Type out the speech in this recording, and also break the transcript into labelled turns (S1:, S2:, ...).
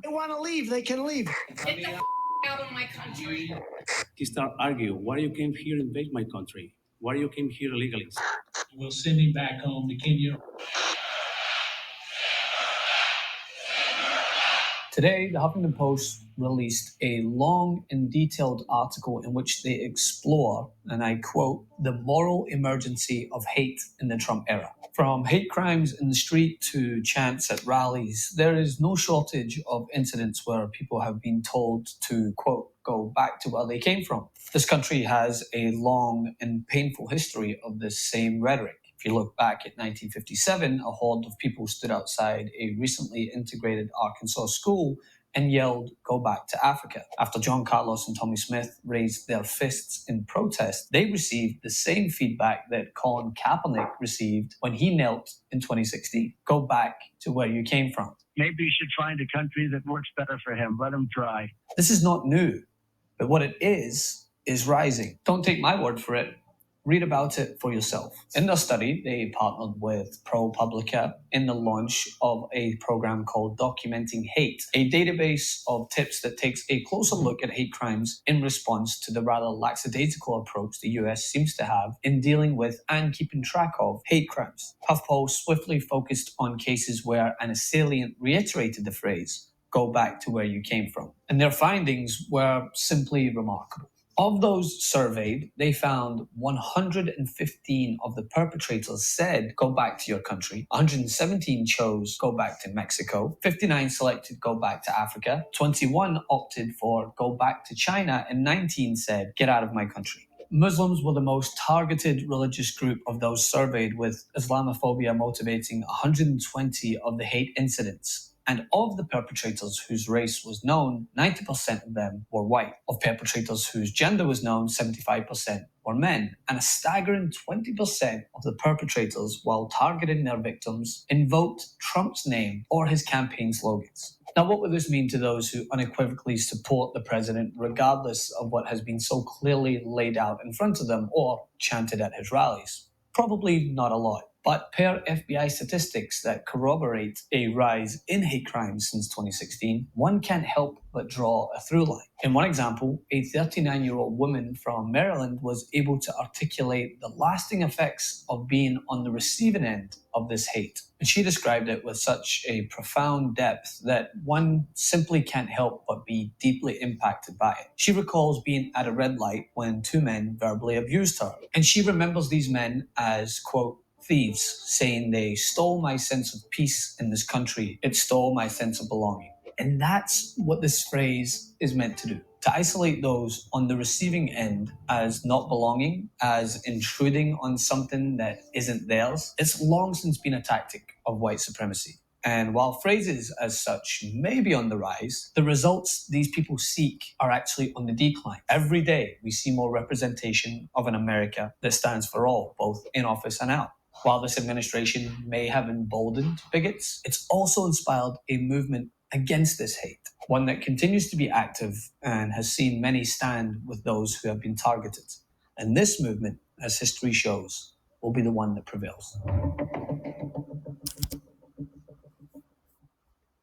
S1: They want to leave, they can leave.
S2: Get the out of my country.
S3: He started arguing, why you came here and invade my country? Why you came here illegally?
S4: We'll send him back home to Kenya.
S5: Today, the Huffington Post released a long and detailed article in which they explore, and I quote, the moral emergency of hate in the Trump era. From hate crimes in the street to chants at rallies, there is no shortage of incidents where people have been told to, quote, go back to where they came from. This country has a long and painful history of this same rhetoric. If you look back at 1957, a horde of people stood outside a recently integrated Arkansas school and yelled, go back to Africa. After John Carlos and Tommy Smith raised their fists in protest, they received the same feedback that Colin Kaepernick received when he knelt in 2016. Go back to where you came from.
S6: Maybe you should find a country that works better for him. Let him try.
S5: This is not new, but what it is rising. Don't take my word for it. Read about it for yourself. In their study, they partnered with ProPublica in the launch of a program called Documenting Hate, a database of tips that takes a closer look at hate crimes in response to the rather lackadaisical approach the US seems to have in dealing with and keeping track of hate crimes. HuffPo swiftly focused on cases where an assailant reiterated the phrase, go back to where you came from. And their findings were simply remarkable. Of those surveyed, they found 115 of the perpetrators said, go back to your country. 117 chose go back to Mexico. 59 selected go back to Africa. 21 opted for go back to China. And 19 said, get out of my country. Muslims were the most targeted religious group of those surveyed, with Islamophobia motivating 120 of the hate incidents. And of the perpetrators whose race was known, 90% of them were white. Of perpetrators whose gender was known, 75% were men. And a staggering 20% of the perpetrators, while targeting their victims, invoked Trump's name or his campaign slogans. Now, what would this mean to those who unequivocally support the president, regardless of what has been so clearly laid out in front of them or chanted at his rallies? Probably not a lot. But per FBI statistics that corroborate a rise in hate crimes since 2016, one can't help but draw a through line. In one example, a 39-year-old woman from Maryland was able to articulate the lasting effects of being on the receiving end of this hate. And she described it with such a profound depth that one simply can't help but be deeply impacted by it. She recalls being at a red light when two men verbally abused her. And she remembers these men as, quote, thieves, saying they stole my sense of peace in this country. It stole my sense of belonging. And that's what this phrase is meant to do. To isolate those on the receiving end as not belonging, as intruding on something that isn't theirs. It's long since been a tactic of white supremacy. And while phrases as such may be on the rise, the results these people seek are actually on the decline. Every day, we see more representation of an America that stands for all, both in office and out. While this administration may have emboldened bigots, it's also inspired a movement against this hate, one that continues to be active and has seen many stand with those who have been targeted. And this movement, as history shows, will be the one that prevails.